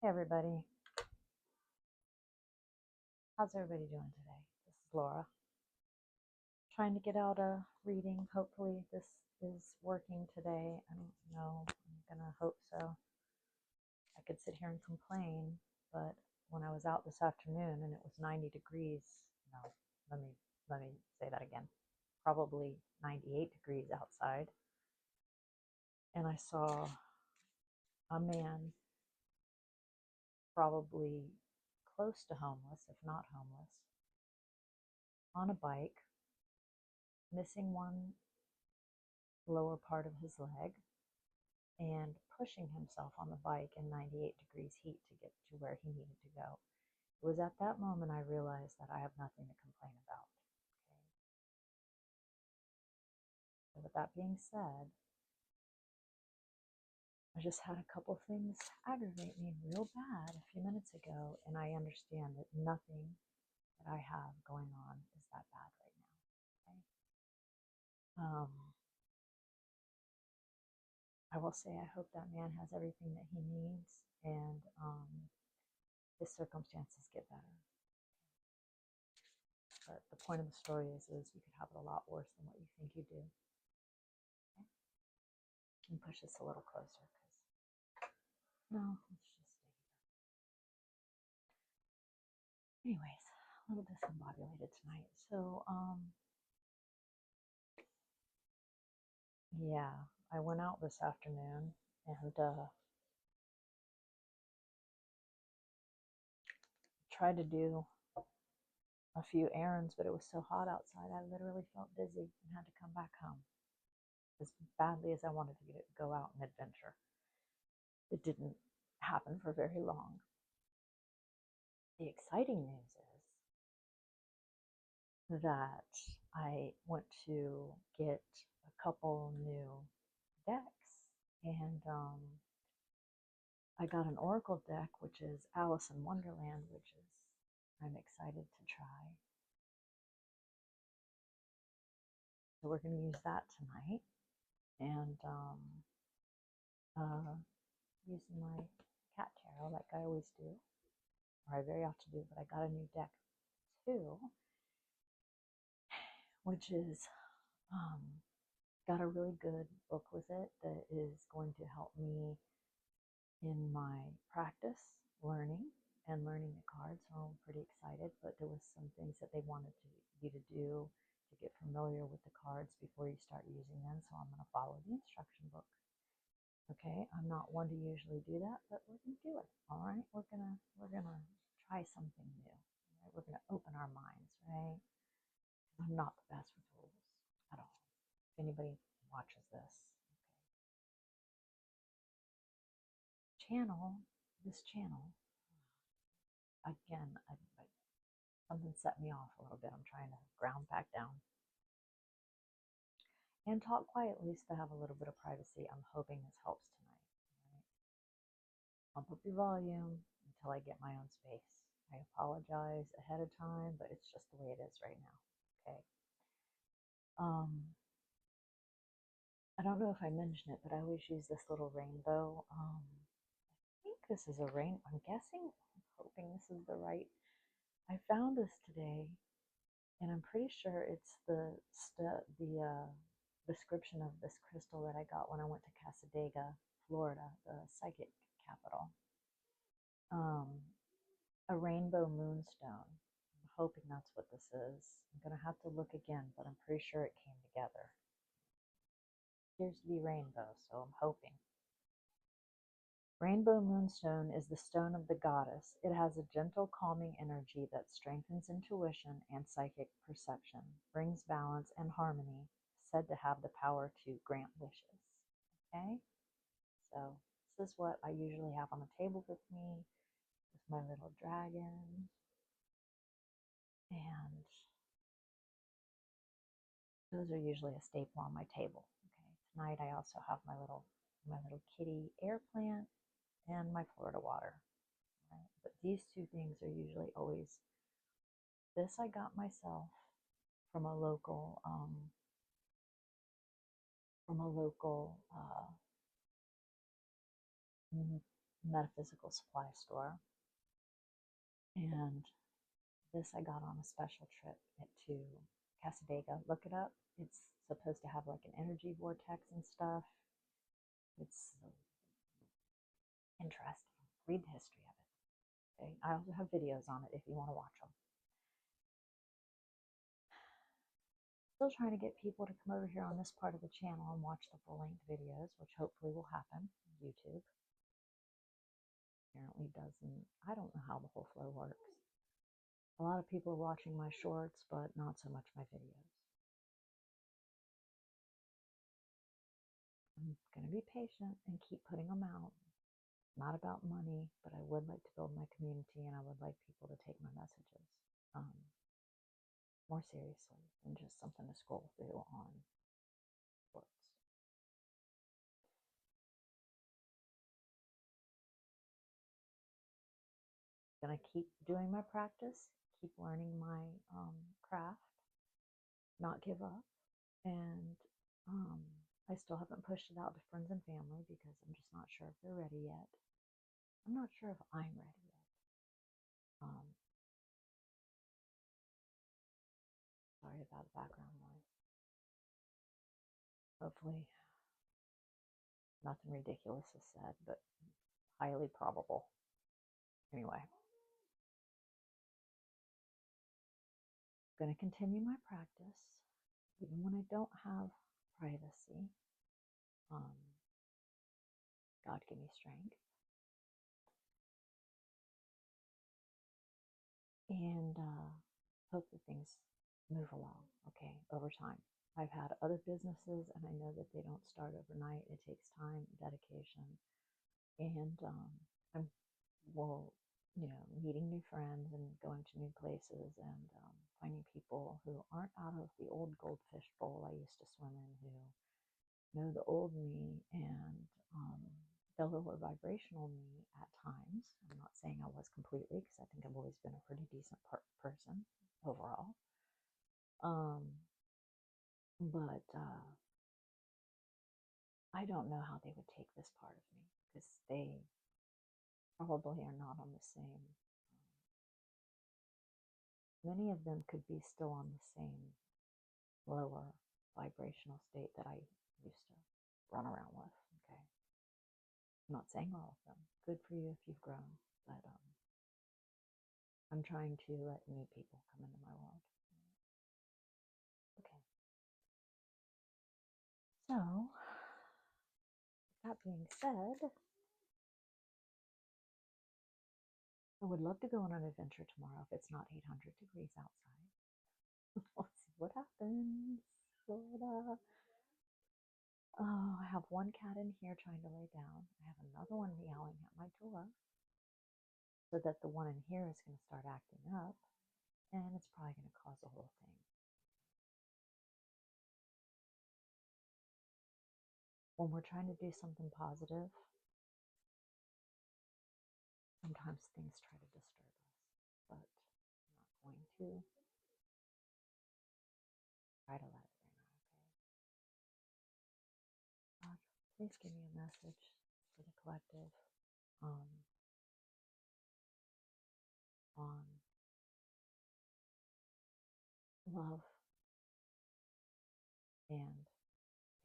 Hey everybody, how's everybody doing today? This is Laura. Trying to get out a reading. Hopefully this is working today. I don't know. I'm gonna hope so. I could sit here and complain, but when I was out this afternoon and it was 90 degrees, no, let me let me say that again. Probably 98 degrees outside, and I saw a man probably close to homeless, if not homeless, on a bike, missing one lower part of his leg and pushing himself on the bike in 98 degrees heat to get to where he needed to go. It was at that moment I realized that I have nothing to complain about. Okay. So with that being said, I just had a couple things aggravate me real bad a few minutes ago, and I understand that nothing that I have going on is that bad right now. Okay. I will say I hope that man has everything that he needs, and his circumstances get better. But the point of the story is you could have it a lot worse than what you think you do. Okay? And push this a little closer because no, let's just stay here. Anyways, a little discombobulated tonight. So yeah, I went out this afternoon and tried to do a few errands, but it was so hot outside I literally felt dizzy and had to come back home as badly as I wanted to go out and adventure. It didn't happen for very long. The exciting news is that I went to get a couple new decks, and I got an Oracle deck, which is Alice in Wonderland, which is I'm excited to try. So we're going to use that tonight, and using my cat tarot like I always do, or I very often do, but I got a new deck too, which is got a really good book with it that is going to help me in my practice learning and learning the cards. So I'm pretty excited, but there was some things that they wanted you to do to get familiar with the cards before you start using them. So I'm going to follow the instruction book. Okay, I'm not one to usually do that, but we're going to do it. All right, we're gonna try something new. Right? We're going to open our minds, right? I'm not the best with rules at all. If anybody watches this, okay. This channel, again, something set me off a little bit. I'm trying to ground back down and talk quietly so to have a little bit of privacy. I'm hoping this helps tonight. Right? Pump up your volume until I get my own space. I apologize ahead of time, but it's just the way it is right now. Okay. I don't know if I mentioned it, but I always use this little rainbow. I think this is a rain. I'm guessing. I'm hoping this is the right. I found this today, and I'm pretty sure it's the description of this crystal that I got when I went to Casadega, Florida, the psychic capital. Um, a rainbow moonstone. I'm hoping that's what this is. I'm gonna have to look again, but I'm pretty sure it came together. It appears to be rainbow, so I'm hoping. Rainbow moonstone is the stone of the goddess. It has a gentle, calming energy that strengthens intuition and psychic perception, brings balance and harmony, said to have the power to grant wishes. Okay? So, this is what I usually have on the table with me with my little dragon. And those are usually a staple on my table. Okay. Tonight I also have my little kitty air plant and my Florida water. Right? But these two things are usually always. This I got myself from a local metaphysical supply store. And this I got on a special trip to Casadega. Look it up. It's supposed to have like an energy vortex and stuff. It's interesting. Read the history of it. Okay? I also have videos on it if you want to watch them. Still trying to get people to come over here on this part of the channel and watch the full-length videos, which hopefully will happen on YouTube. Apparently doesn't. I don't know how the whole flow works. A lot of people are watching my shorts, but not so much my videos. I'm going to be patient and keep putting them out. Not about money, but I would like to build my community, and I would like people to take my messages more seriously than just something to scroll through on shorts. Gonna keep doing my practice, keep learning my craft, not give up, and I still haven't pushed it out to friends and family because I'm just not sure if they're ready yet. I'm not sure if I'm ready yet. Sorry about the background noise. Hopefully nothing ridiculous is said, but highly probable. Anyway, I'm going to continue my practice even when I don't have privacy. God give me strength. And hope that things move along, okay, over time. I've had other businesses, and I know that they don't start overnight. It takes time, dedication, and I'm meeting new friends and going to new places and finding people who aren't out of the old goldfish bowl I used to swim in, who know the old me and the lower vibrational me at times. I'm not saying I was completely, because I think I've always been a pretty decent person overall. But I don't know how they would take this part of me, because they probably are not on the same. Many of them could be still on the same lower vibrational state that I used to run around with. Okay. I'm not saying all of them. Good for you if you've grown, but I'm trying to let new people come into my world. Okay. So, that being said, I would love to go on an adventure tomorrow if it's not 800 degrees outside. Let's see what happens. Florida. Oh, I have one cat in here trying to lay down. I have another one meowing at my door, so that the one in here is going to start acting up, and it's probably going to cause the whole thing. When we're trying to do something positive, sometimes things try to disturb us, but I'm not going to. Try to let it ring, okay? God, please give me a message for the collective on love and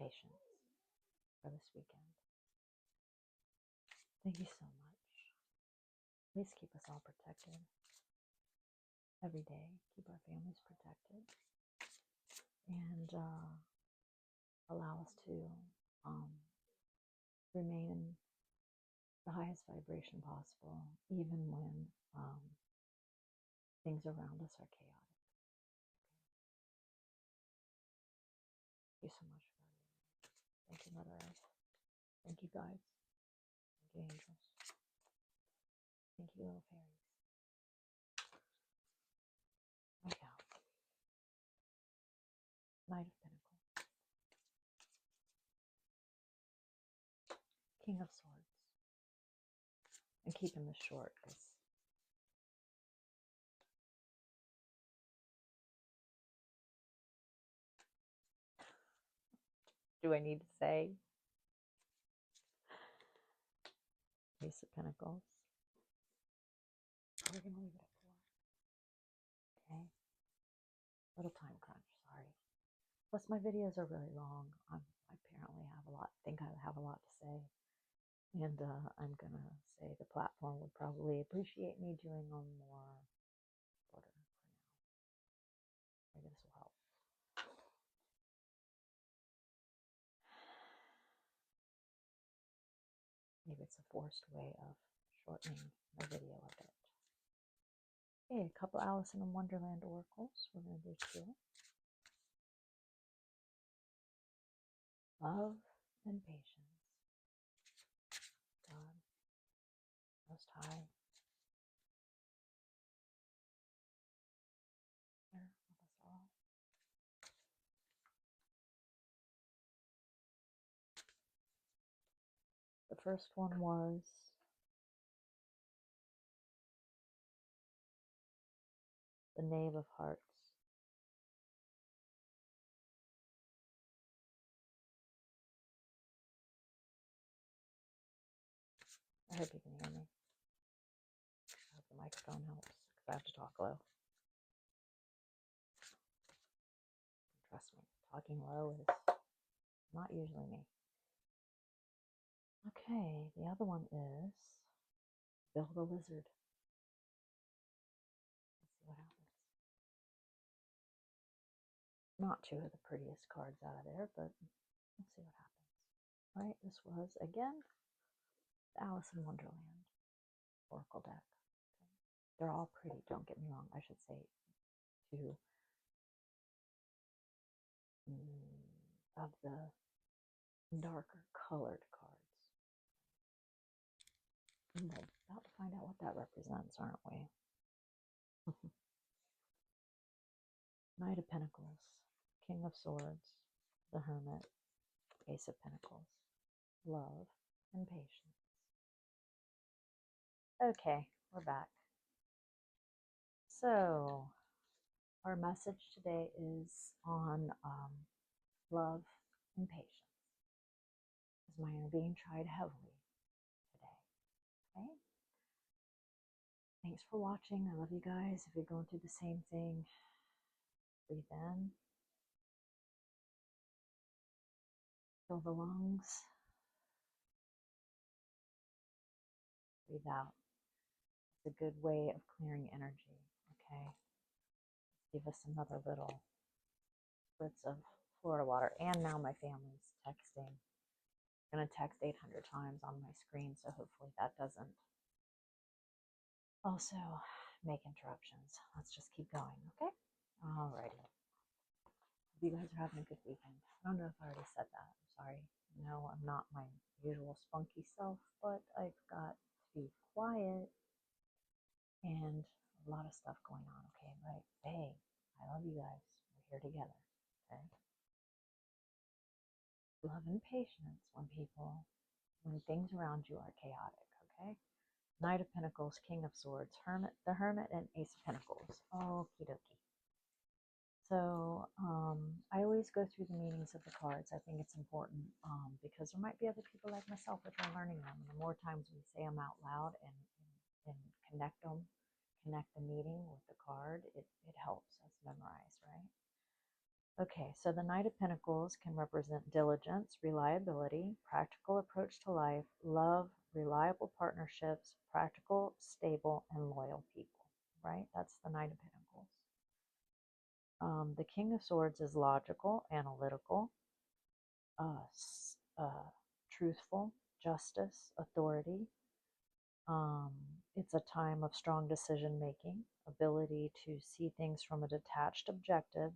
patience for this weekend. Thank you so much. Please keep us all protected every day. Keep our families protected, and allow us to remain in the highest vibration possible, even when things around us are chaotic. Thank you so much for everything. Thank you, Mother Earth. Thank you, guides. Thank you, angels. Thank you, little fairies. Right out. Knight of Pentacles. King of Swords. I'm keeping this short because do I need to say? Ace of Pentacles. We're going to leave it at 4. Okay. Little time crunch, sorry. Plus my videos are really long. I apparently think I have a lot to say. And I'm going to say the platform would probably appreciate me doing them more shorter for now. Maybe this will help. Maybe it's a forced way of shortening the video a bit. Okay, a couple Alice in Wonderland oracles. We're going to do 2. Love and patience. God, Most High, here with us all. The first one was the Knave of Hearts. I hope you can hear me. I hope the microphone helps because I have to talk low. Trust me, talking low is not usually me. Okay, the other one is Bill the Lizard. Let's see what happens. Not 2 of the prettiest cards out of there, but we'll see what happens. All right, this was, again, the Alice in Wonderland Oracle deck. Okay. They're all pretty, don't get me wrong. I should say 2 of the darker colored cards. And we're about to find out what that represents, aren't we? Knight of Pentacles, King of Swords, the Hermit, Ace of Pentacles, love, and patience. Okay, we're back. So, our message today is on love and patience. As mine are being tried heavily today. Okay? Thanks for watching. I love you guys. If you're going through the same thing, breathe in. Fill the lungs. Breathe out. It's a good way of clearing energy. Okay? Give us another little spritz of Florida water. And now my family's texting. I'm going to text 800 times on my screen, so hopefully that doesn't also make interruptions. Let's just keep going, okay? Alrighty. Hope you guys are having a good weekend. I don't know if I already said that. I'm sorry. No, I'm not my usual spunky self, but I've got to be quiet and a lot of stuff going on, okay? Right? Hey, I love you guys. We're here together, okay? Love and patience when things around you are chaotic, okay? Knight of Pentacles, King of Swords, the Hermit, and Ace of Pentacles. Okie dokie. So I always go through the meanings of the cards. I think it's important because there might be other people like myself that are learning them. And the more times we say them out loud and connect the meaning with the card, it helps us memorize, right? Okay, so the Knight of Pentacles can represent diligence, reliability, practical approach to life, love, reliable partnerships, practical, stable, and loyal people, right? That's the Knight of Pentacles. The King of Swords is logical, analytical, truthful, justice, authority. It's a time of strong decision making, ability to see things from a detached objective,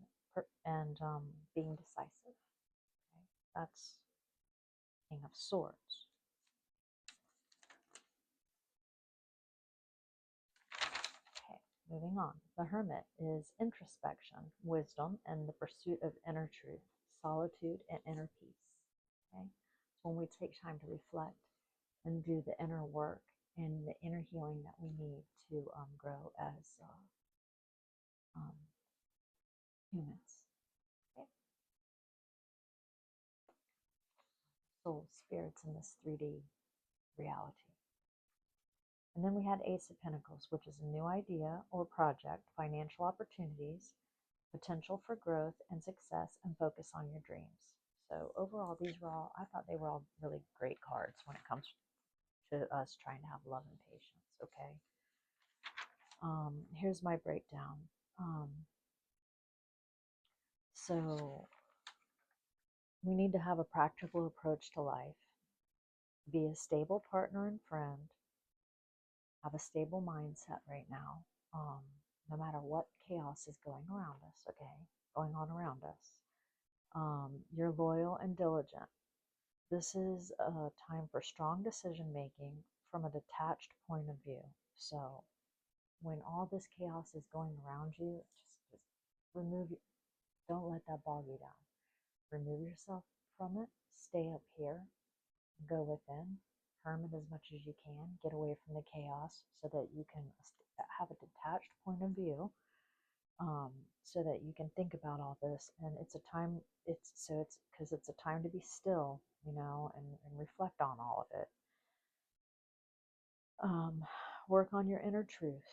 and being decisive. Okay? That's King of Swords. Okay, moving on. The Hermit is introspection, wisdom, and the pursuit of inner truth, solitude, and inner peace. Okay, so when we take time to reflect and do the inner work and the inner healing that we need to grow as humans. Okay? Soul spirits in this 3D reality. And then we had Ace of Pentacles, which is a new idea or project, financial opportunities, potential for growth and success, and focus on your dreams. So overall, I thought they were all really great cards when it comes to us trying to have love and patience, okay? Here's my breakdown. So we need to have a practical approach to life, be a stable partner and friend, have a stable mindset right now, no matter what chaos is going around us, okay? Going on around us. You're loyal and diligent. This is a time for strong decision making from a detached point of view. So when all this chaos is going around you, just remove, don't let that bog you down. Remove yourself from it, stay up here, go within, hermit as much as you can, get away from the chaos so that you can have a detached point of view, so that you can think about all this. And it's a time, it's because it's a time to be still, and reflect on all of it. Work on your inner truth.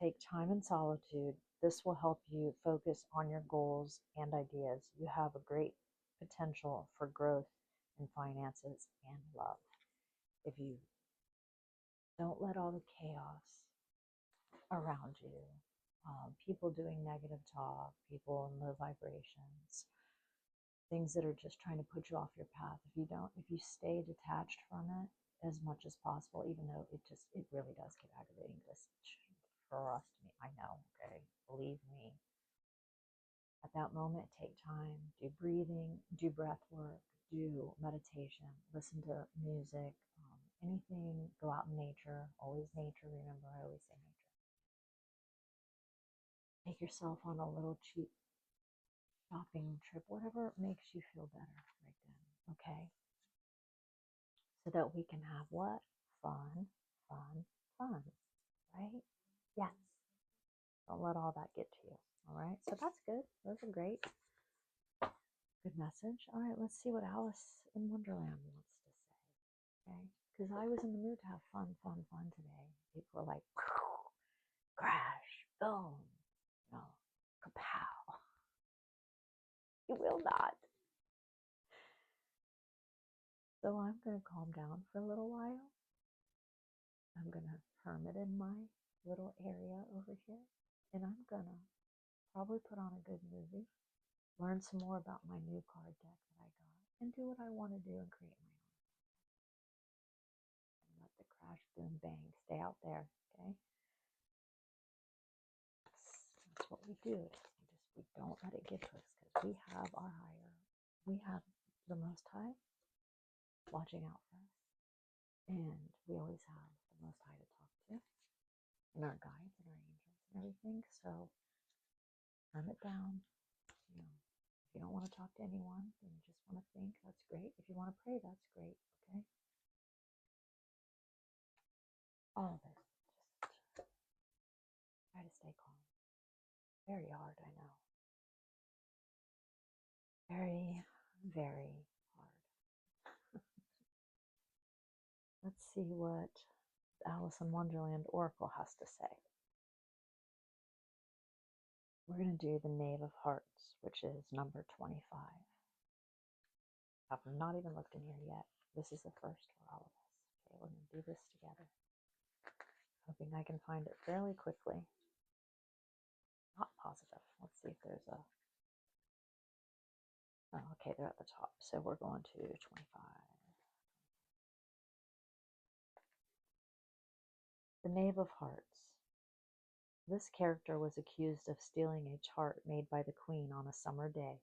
Take time in solitude. This will help you focus on your goals and ideas. You have a great potential for growth in finances and love. If you don't let all the chaos around you, people doing negative talk, people in low vibrations, things that are just trying to put you off your path, if you stay detached from it as much as possible, even though it really does get aggravating for us, to me, I know, okay, believe me. At that moment, take time, do breathing, do breath work, do meditation, listen to music, anything, go out in nature, always nature, remember I always say nature. Take yourself on a little cheap shopping trip, whatever makes you feel better right then, okay? So that we can have what? Fun, fun, fun, right? Yes. Don't let all that get to you, all right? So that's good. Those are great. Good message. All right, let's see what Alice in Wonderland wants to say, okay? Because I was in the mood to have fun, fun, fun today. People were like, crash, boom, kapow. You will not. So I'm going to calm down for a little while. I'm going to hermit in my little area over here. And I'm going to probably put on a good movie, learn some more about my new card deck that I got, and do what I want to do and create my own. And let the crash, boom, bang stay out there, okay? That's what we do. We don't let it get to us because we have our higher, we have the Most High watching out for us. And we always have the Most High to talk to, and our guides and our angels and everything. So calm it down. If you don't want to talk to anyone and you just want to think, that's great. If you want to pray, that's great. Okay. All of it. Just try to stay calm. Very hard, I know. Very, very hard. Let's see what Alice in Wonderland Oracle has to say. We're going to do the Knave of Hearts, which is number 25. I've not even looked in here yet. This is the first for all of us. Okay, we're going to do this together. Hoping I can find it fairly quickly. Not positive. Let's see if there's a... Oh, okay, they're at the top. So we're going to 25. The Knave of Hearts. This character was accused of stealing a chart made by the Queen on a summer day.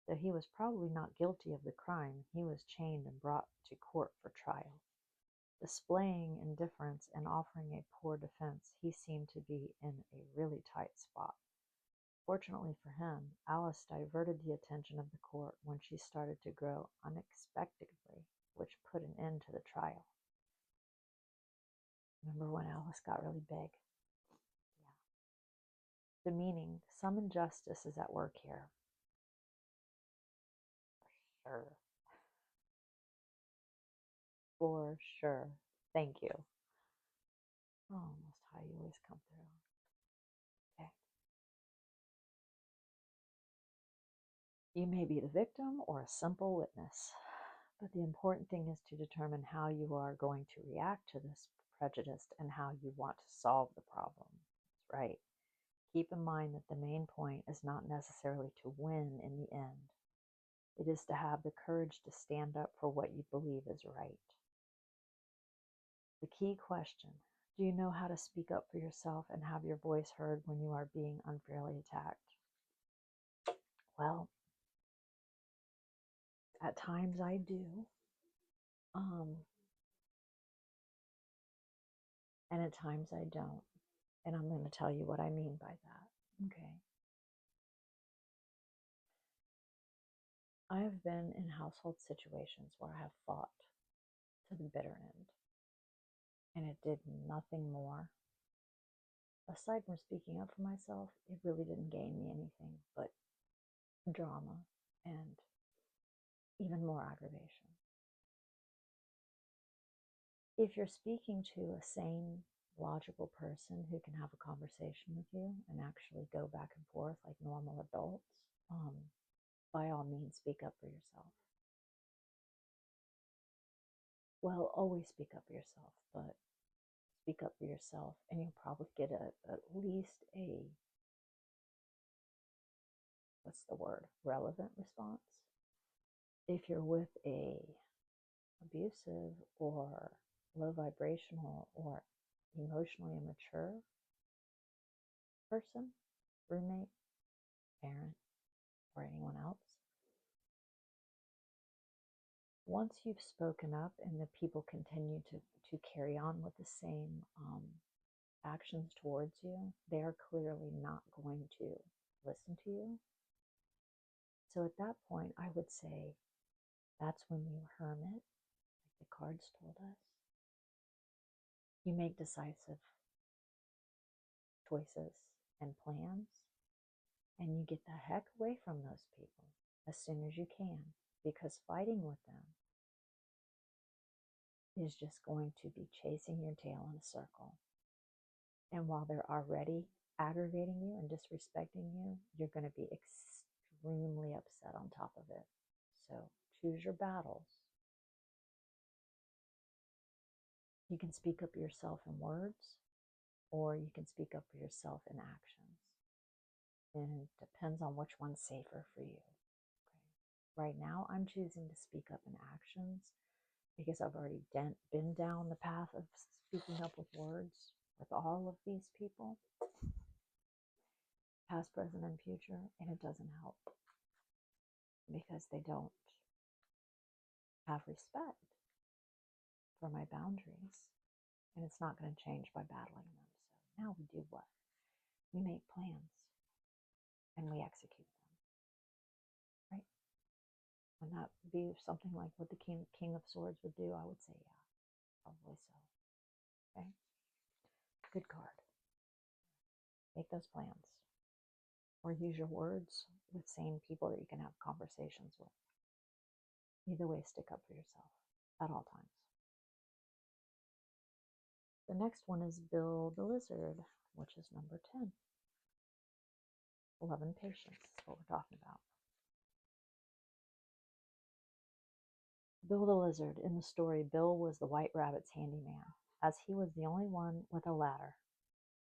Though he was probably not guilty of the crime, he was chained and brought to court for trial. Displaying indifference and offering a poor defense, he seemed to be in a really tight spot. Fortunately for him, Alice diverted the attention of the court when she started to grow unexpectedly, which put an end to the trial. Remember when Alice got really big? Yeah. The meaning, some injustice is at work here. For sure. For sure. Thank you. you always come through. Okay. You may be the victim or a simple witness, but the important thing is to determine how you are going to react to this prejudice and how you want to solve the problem. That's right. Keep in mind that the main point is not necessarily to win in the end. It is to have the courage to stand up for what you believe is right. The key question: do you know how to speak up for yourself and have your voice heard when you are being unfairly attacked? Well, at times I do. And at times I don't. And I'm going to tell you what I mean by that. Okay. I have been in household situations where I have fought to the bitter end, and it did nothing more. Aside from speaking up for myself, it really didn't gain me anything but drama and even more aggravation. If you're speaking to a sane, logical person who can have a conversation with you and actually go back and forth like normal adults, by all means, speak up for yourself. Well, always speak up for yourself, but speak up for yourself and you'll probably get at least a, what's the word, relevant response. If you're with a abusive or low vibrational or emotionally immature person, roommate, parent, or anyone else, once you've spoken up and the people continue to carry on with the same actions towards you, they are clearly not going to listen to you. So at that point, I would say that's when you hermit, like the cards told us. You make decisive choices and plans, and you get the heck away from those people as soon as you can, because fighting with them is just going to be chasing your tail in a circle. And while they're already aggravating you and disrespecting you, you're going to be extremely upset on top of it. So choose your battles. You can speak up for yourself in words, or you can speak up for yourself in actions. And it depends on which one's safer for you. Okay. Right now, I'm choosing to speak up in actions because I've already been down the path of speaking up with words with all of these people, past, present, and future, and it doesn't help because they don't have respect for my boundaries, and it's not going to change by battling them. So now we do what? We make plans and we execute them, right? Would that be something like what the King of Swords would do? I would say, yeah, probably so. Okay, good card. Make those plans, or use your words with sane people that you can have conversations with. Either way, stick up for yourself at all times. The next one is Bill the Lizard, which is number 10. Love and patience is what we're talking about. Bill the Lizard. In the story, Bill was the White Rabbit's handyman. As he was the only one with a ladder,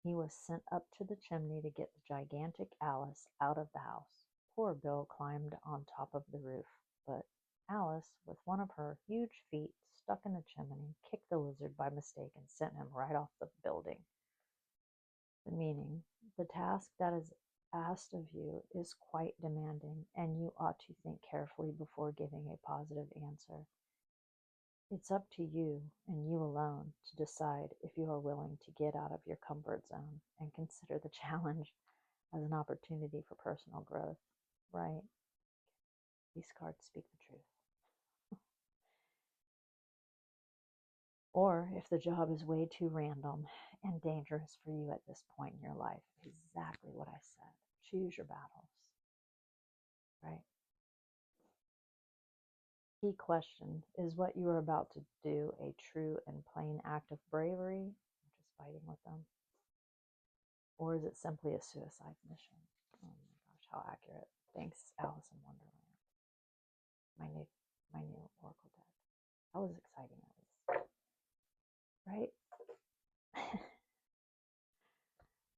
he was sent up to the chimney to get the gigantic Alice out of the house. Poor Bill climbed on top of the roof, but Alice, with one of her huge feet stuck in the chimney, kicked the lizard by mistake and sent him right off the building. The meaning: the task that is asked of you is quite demanding, and you ought to think carefully before giving a positive answer. It's up to you, and you alone, to decide if you are willing to get out of your comfort zone and consider the challenge as an opportunity for personal growth, right? These cards speak the truth. Or if the job is way too random and dangerous for you at this point in your life, exactly what I said. Choose your battles, right? Key question: is what you are about to do a true and plain act of bravery, which is fighting with them, Or is it simply a suicide mission? Oh my gosh, how accurate. Thanks, Alice in Wonderland. My new Oracle deck. That was exciting. That was right.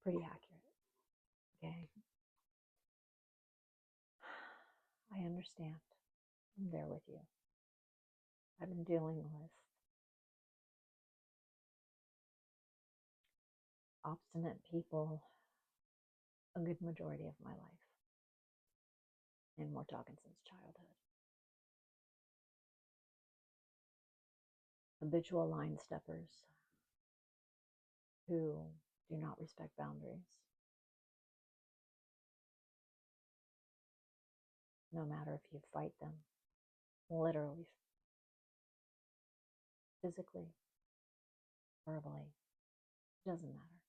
Pretty accurate. Okay. I understand. I'm there with you. I've been dealing with obstinate people a good majority of my life. And we're talking since childhood. Habitual line steppers who do not respect boundaries, no matter if you fight them, literally, physically, verbally, it doesn't matter.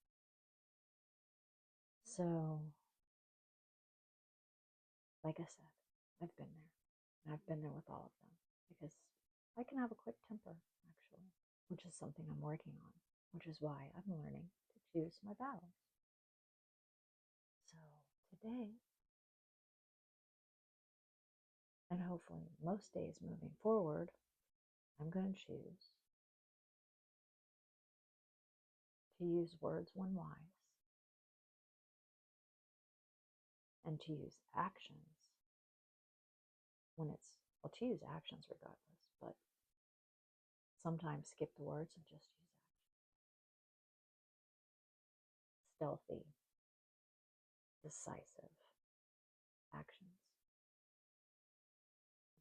So, like I said, I've been there. And I've been there with all of them because I can have a quick temper, actually, which is something I'm working on, which is why I'm learning to choose my battles. So, today, and hopefully most days moving forward, I'm going to choose to use words when wise and to use actions when it's, well, to use actions regardless, but sometimes skip the words and just use actions. Stealthy, decisive actions.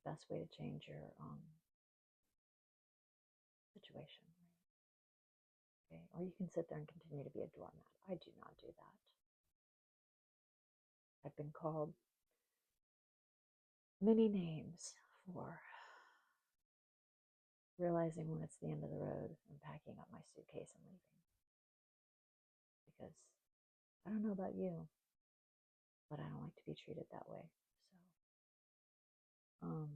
The best way to change your situation, right? Okay, or you can sit there and continue to be a doormat. I do not do that. I've been called many names for realizing when it's the end of the road and packing up my suitcase and leaving. Because I don't know about you, but I don't like to be treated that way. So,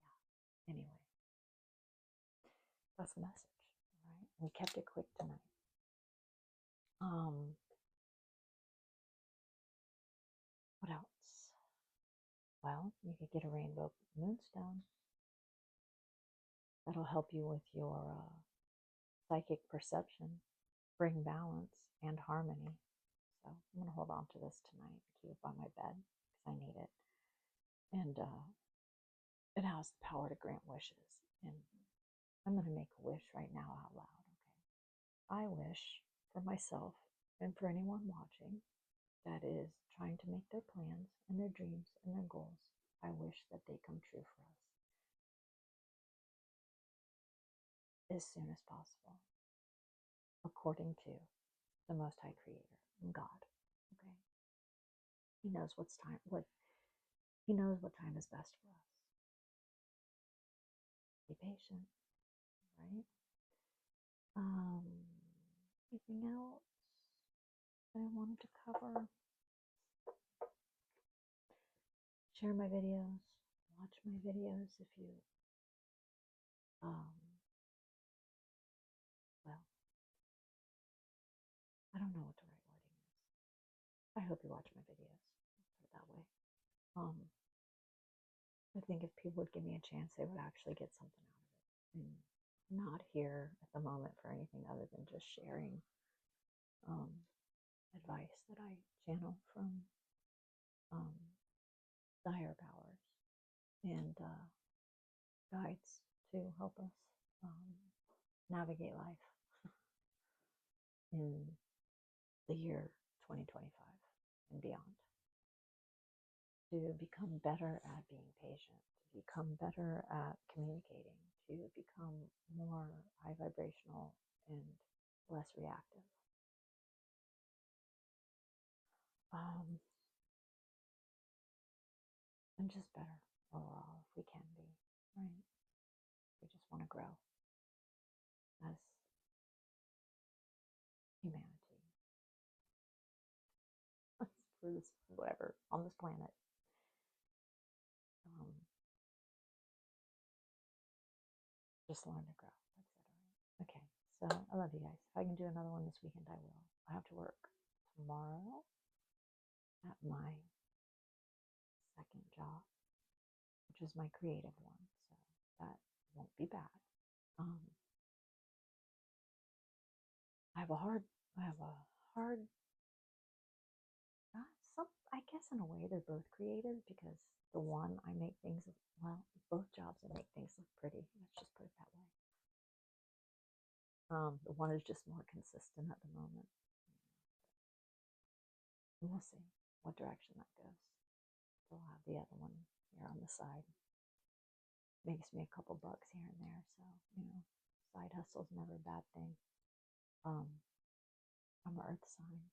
yeah. Anyway, that's the message. All right, we kept it quick tonight. What else? Well, you could get a rainbow moonstone. That'll help you with your psychic perception, bring balance and harmony. So I'm going to hold on to this tonight, keep it by my bed because I need it. And it has the power to grant wishes. And I'm going to make a wish right now out loud. Okay. I wish for myself and for anyone watching that is trying to make their plans and their dreams and their goals. I wish that they come true for us as soon as possible, according to the Most High Creator, God. Okay, He knows what's time. He knows what time is best for us. Be patient, right? Anything else that I wanted to cover? Share my videos, watch my videos if you, well, I don't know what the right wording is. I hope you watch my videos, put it that way. I think if people would give me a chance, they would actually get something out of it. And I'm not here at the moment for anything other than just sharing advice that I channel from the higher powers and guides to help us navigate life in the year 2025 and beyond. To become better at being patient, to become better at communicating, to become more high vibrational and less reactive. And just better overall if we can be, right? We just want to grow as humanity, for this, whatever, on this planet. Just learn to grow. That's it, all right? Okay, So I love you guys. If I can do another one this weekend, I will. I have to work tomorrow at my second job, which is my creative one. So that won't be bad. Um, I have a hard, I guess in a way they're both creative because the one I make things, well, both jobs I make things look pretty. Let's just put it that way. The one is just more consistent at the moment. We'll see what direction that goes. We'll have the other one here on the side. Makes me a couple bucks here and there, so side hustle's never a bad thing. I'm an earth sign.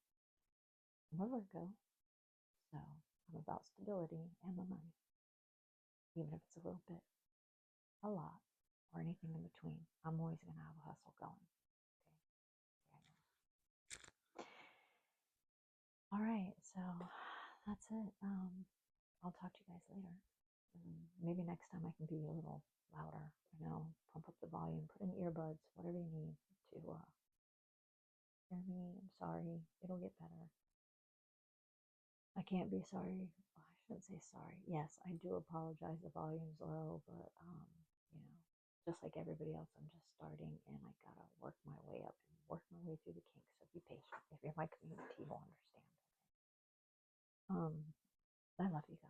I'm a Virgo, so I'm about stability and the money, even if it's a little bit, a lot, or anything in between. I'm always going to have a hustle going. Okay. All right, so that's it. I'll talk to you guys later. Maybe next time I can be a little louder. Pump up the volume, put in earbuds, whatever you need to hear me. I'm sorry. It'll get better. I can't be sorry. Well, I shouldn't say sorry. Yes, I do apologize. The volume's low, but just like everybody else, I'm just starting, and I gotta work my way up and work my way through the kinks. So be patient. If you're my community, you'll understand. I love you guys.